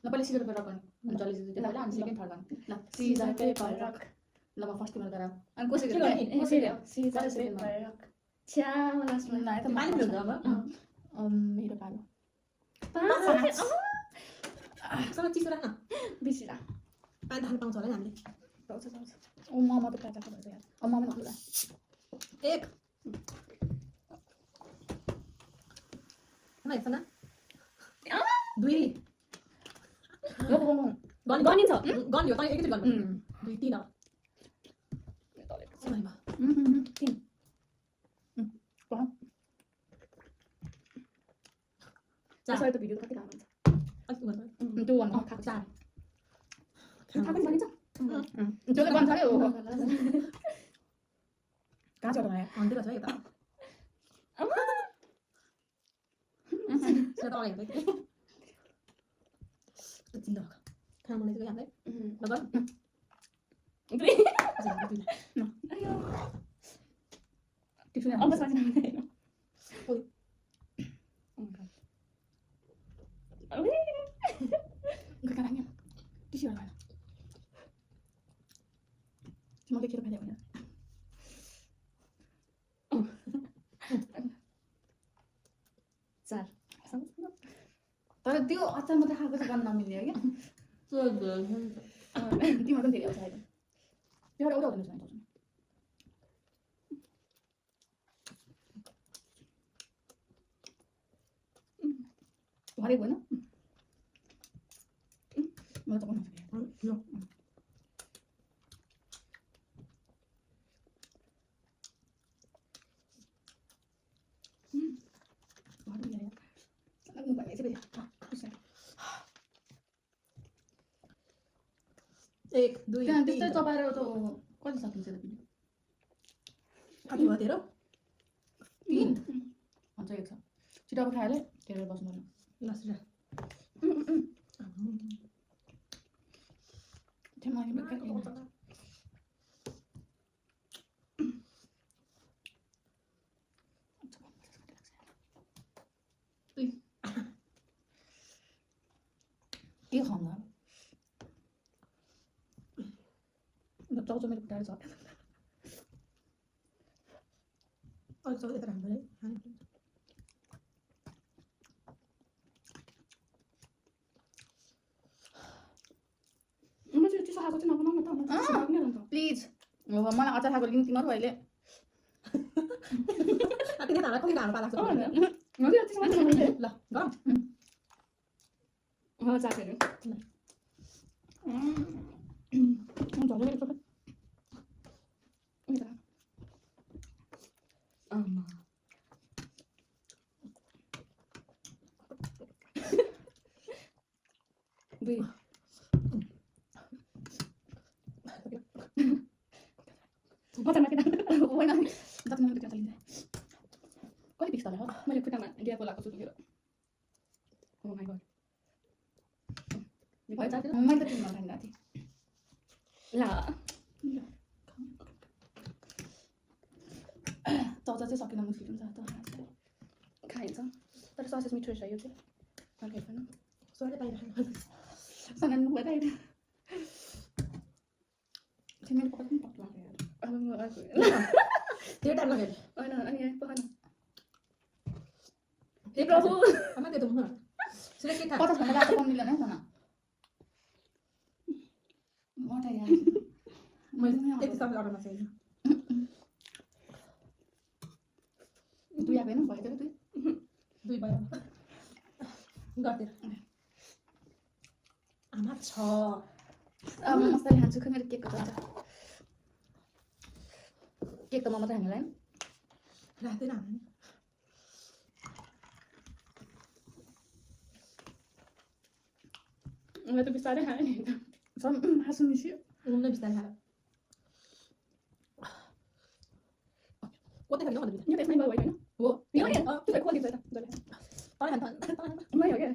ल पहिले Caesar paper गर्ने अनि जल्दी जल्दी त्यसलाई अनि सेकेन्ड थर्ड गर्ने ल सिजर पेपर रक ल म फर्स्ट तिमीले गराऊ अनि कसरी गर्ने सिजर पेपर रक छ्या लास्टमा ल त पानी पिउँछ अब मेरो पालो सँग चिसो राख्न बिसिरा पानी खान पाउँछ होला नि हामीले पाउँछ ओ ममा त काचा खान्छ यार ओ ममा नखुला एक न एकजना दुई यो गनिन्छ गन यो तँ एकैचोटि गर्नु दुई तीन अब तीन त्यसरी त भिडियो कति राम्रो हुन्छ अलिक गर्नु त्यो भन्नु खाएको चार थाहा पनि गनिन्छ त्यो त बन्छ हो कहाँ छ त अन्धेर छ यता सेता अगाडि हेर्दै चिन्ता खाना बनाइसक्यो हामीलाई नगर अब साथी म देखेर खाँदै होइन चार तर त्यो अचार मात्रै खाएको चाहिँ गर्न नमिल्ने हो क्या तिमीहरू पनि धेरै आउँछ अहिले त्यो एउटा हुँदैन छ हरेक होइन मलाई त बनाउँछ एक दुई त्यहाँ तीन त्यस्तै चपाएर त कति सकिन्छ त भिडियो कति भयो तेरो तीन हुन्छ एक छ छिटो अब खाएर हेरेर बस्नु पर्यो लसरा के खाउँला चाउचाउ मेरो खुट्टाहरू छ अलिक चौध यता राख्नु है चिसो खाएको चाहिँ नबनाउनु त प्लिज मलाई अचार खाएको लिङ्क तिमीहरू अहिले किन हाल्दा कति हाल्नु पाला ल गरम हो चापेर दुई कति पिक्स होला मैले खुट्टामा डिया बोलाएको छु तिमीहरू हो माइ गड मैले त तिमीलाई खाइरहेको थिएँ ला चाउचाउ चाहिँ सकिन मुस्किल हुन्छ त खाइन्छ तर ससेज मिठो रहेछ यो चाहिँ अर्कै पनि सोले पाइरहेको सानो भइरहेको तिमीले पकाएको पनि पक्ला त्यो टाइम लाग्यो होइन अनि यहाँ पकाउनु ए प्रभु आमा त्यो त म सुने के खा 50 भन्दा कम मिल्दैन है सँग मैले त्यति समय अर्डरमा छैन दुई आएको होइन भयो दुई दुई भयो गर्दै आमा छ अब म मजाले खान्छु खै मेरो केकको चल्छ केक त म मात्रै हामीलाई राख्दैन हामी मलाई त बिस्तारै खाएँ नि हाँसु मिस्यो उम्न बिस्तारै खायो कतै खानु भन्दा यो त्यसमै भयो होइन हो यो नि त्यो खोली छ त जले तँलाई खानु मै हो के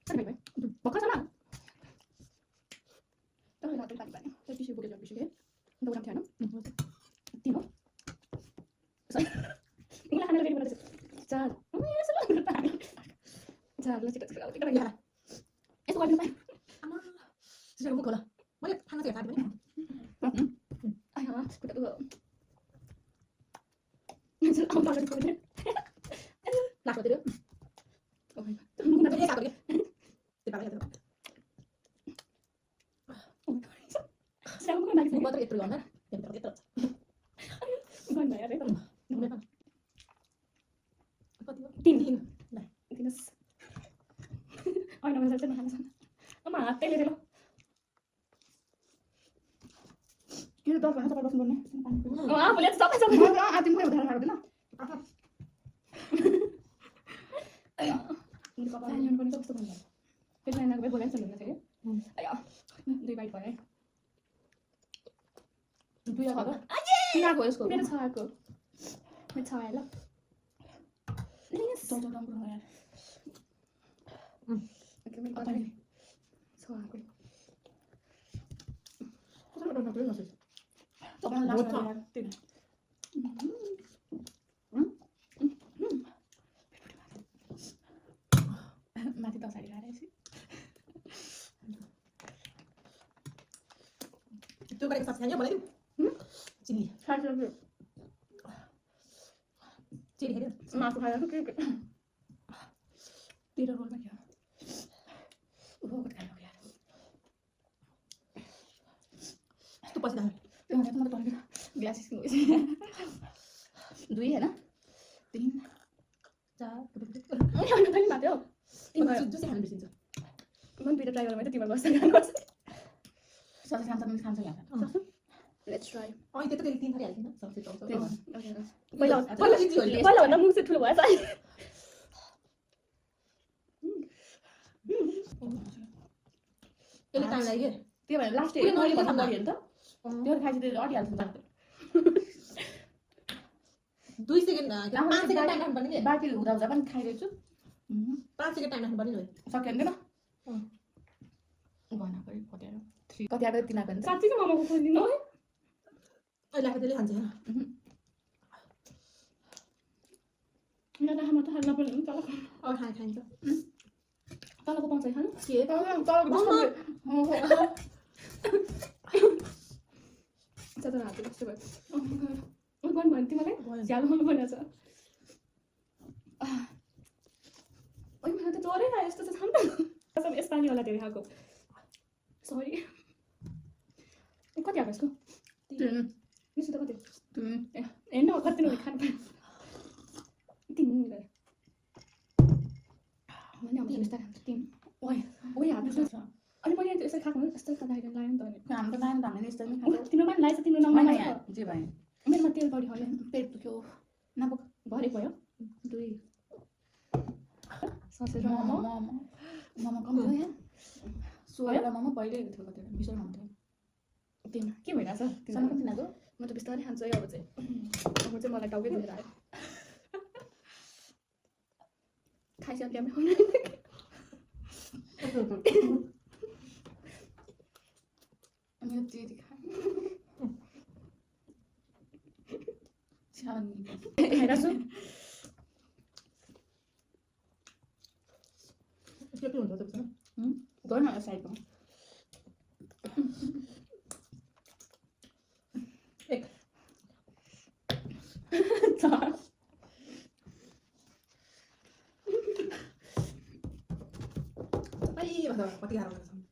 अरे भाइ भर्खर छ न तपाईँ रातो पानी पानी त्यो पिसु बोकेर पिसु के दोकान थियो हैन तीन हो सर इङला खानेर रेडी बनाइछ चार यसो पानी 잘라 찍어 찍어 찍어 Iya. यसो गर्नु पाए Ama. Sisa kamu kola. Mana panas ya tadi mana? आया खुट्टा दुख आउँ बाटो दुख्यो Las bateria. Okay Nanti dia satu dia. Tiba lagi tuh. Siapa kok lagi Gua terus terus yang terus. bukan bayar itu Berapa? Apa tuh? Tin. Nah, Tinas oh nama saya makan sana ama ate le lo Kita tahu kan apa sebenarnya? oh ah boleh stop stop Ati mau udah harus na. ini apa saya nyuruh stop stop boleh kita nak boleh sebelumnya saya ayo दुई bite भयो duit apa? Tiga aku यसको. मेरो छाएको मेरो छाए ल Toto राम्रो हो यार. ओके मेरो पता नि छाएको Kok udah nanti masih? तपाईलाई लाग्छ Bocor. यार. Tin. Mati tak sari hari sih. Itu kan kesaksiannya boleh tuh. Sini. 사실 Sini dia. 마스 가야 그 Tidak roll back ya. Kau kan ya. Itu pas dah. Yang itu mau tolong gelas itu. Dua ya na? Tin. Ja, अनि पनि मात्यो Itu itu sih habis itu. मन बिटा try गर्नु भयो तिम्रो बस्छ गर्छ Satu खान्छ ya. Let's try Oh, itu tuh dari tin hari aja, sama situ. पहिला Kalau itu jual. पहिला भन्दा मुख चाहिँ ठुलो भएछ अहिले Ini time lagi. त्यो भएर लास्ट Udah, मैले mau भन्नु sama. गयो नि त. त्यो खाइसि त्यो अटिहाल्छ नि त. 2 second dah. 5 second time kan bani. बाँकी हुँदा हुँदा पनि खाइरहेछु. 5 second time kan bani loh. सक्यो नि त? अँ। भन पऱ्यो कतिवटा 3 कतिवटा तिनीहरूको नि त. साँच्चीको मामाको खोलिदिनु है Oh, lah kita lihat aja. यहाँ राखा मात्र हाल्न पर्ने तल Oh, hai hai itu. तलको पाउँछ खानु Iya. चतरा हात कस्तो भयो गर्नु भयो तिमीलाई झ्यालो खानु पर्ने छ ओइ मलाई त डरै लाग्यो यस्तो चाहिँ थाहा सब स्थानीय होला धेरै खाएको सरी कति आएको यसको यसो त कति हेर्न कति नहुने खानु पाएँ 3 गरे मैले अब बिस्तारै खान्छु 3 ओइ ओइ हात अनि मैले यसरी खाएको यस्तो त लाग्यो नि त अनि हाम्रो नानी त हामीले यस्तो नै खान्छ. तिम्रो पनि लाग्छ तिम्रो मैले नम्बर यहाँ जे भयो. मेरोमा तेल बढी हाल्यो पेट दुख्यो. नबोक. भरे भयो 2 ससेज र मोमो मोमो मोमो कम थियो यहाँ. सोह्र मोमो पहिले थियो कतिवटा 20 मोमो थियो. तिमी के भइरहेछ सँग तिनीहरूको म त बिस्तारै खान्छु है अब चाहिँ मलाई टाउकै दुखेर आयो खाइसक्यो हामी मेरो जेरी खाए. छानी. खाइरहेछु Itu tuh untuk sana. गर्न साइडमा. Ay, masa pati harap na sama.